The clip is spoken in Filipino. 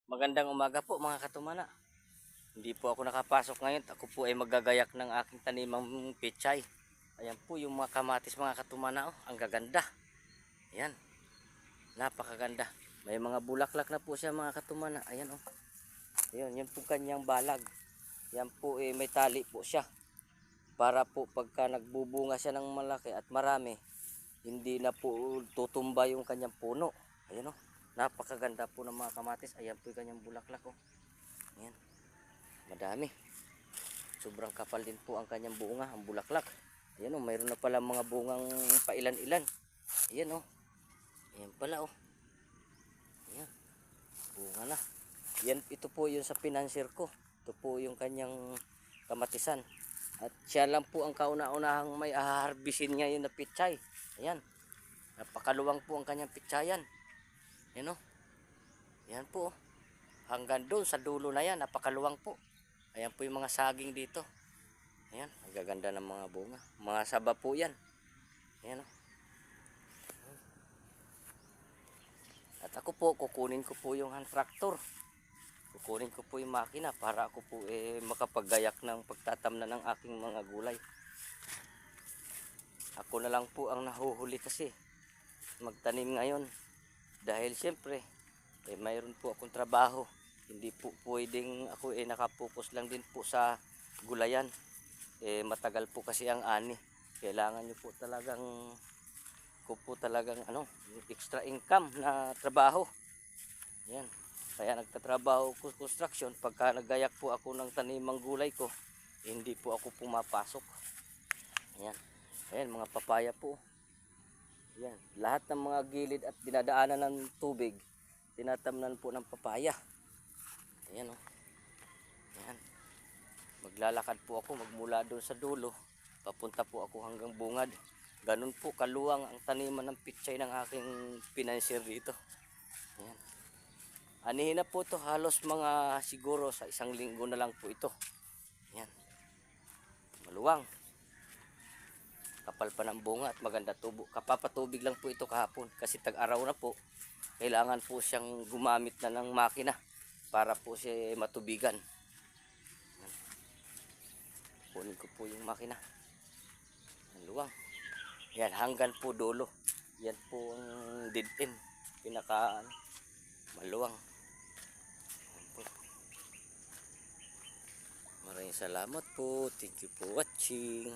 Magandang umaga po mga katumana. Hindi po ako nakapasok ngayon. Ako po ay magagayak ng aking tanimang pechay. Ayan po yung mga kamatis mga katumana. Oh, ang gaganda. Ayan. Napakaganda. May mga bulaklak na po siya mga katumana. Ayan oh. Ayan, yan po kanyang balag. Yan po may tali po siya. Para po pagka nagbubunga siya ng malaki at marami, hindi na po tutumba yung kanyang puno. Ayan oh. Napakaganda po ng mga kamatis. Ayan po yung kanyang bulaklak oh. Ayan. Madami. Sobrang kapal din po ang kanyang bunga, ang bulaklak. Ayan oh, mayroon na pala mga bungang pailan-ilan. Ayan oh. Ayan pala oh. Ayan. Bunga na. Yan, ito po yung sa financier ko. Ito po yung kanyang kamatisan. At siya lang po ang kauna-unahang may aharbisin niya yung na pichay. Ayan. Napakaluwang po ang kanyang pitsayan. Ayan oh. Ayan po oh. Hanggang doon sa dulo na yan, napakaluwang po. Ayan po yung mga saging dito. Ayan, ang gaganda ng mga bunga. Mga saba po yan. Ayan oh. At ako po, kukunin ko po yung hand tractor. Kukunin ko po yung makina para ako po makapaggayak ng pagtatamnan ng aking mga gulay. Ako na lang po ang nahuhuli kasi magtanim ngayon. Dahil siyempre, mayroon po akong trabaho. Hindi po pwedeng ako nakapokus lang din po sa gulayan. Matagal po kasi ang ani. Kailangan nyo po talagang extra income na trabaho. Yan. Kaya nagtatrabaho ko construction. Pagka naggayak po ako ng tanimang gulay ko, hindi po ako pumapasok. Yan. Ayan, mga papaya po. Yan. Lahat ng mga gilid at dinadaanan ng tubig, tinatamnan po ng papaya. Ayan o. Ayan. Maglalakad po ako magmula doon sa dulo. Papunta po ako hanggang bungad. Ganun po kaluwang ang taniman ng pichay ng aking financier dito. Ayan. Anihin na po to, halos mga siguro sa 1 linggo na lang po ito. Ayan. Maluwang. Kapal pa ng bunga at maganda tubo. Kapapatubig lang po ito kahapon kasi tag-araw na po. Kailangan po siyang gumamit na ng makina para po siya matubigan. Ayan. Kunin ko po yung makina. Maluwang. Yan, hanggang po dulo. Yan po ang dead end. Pinaka maluwang. Maraming salamat po. Thank you for watching.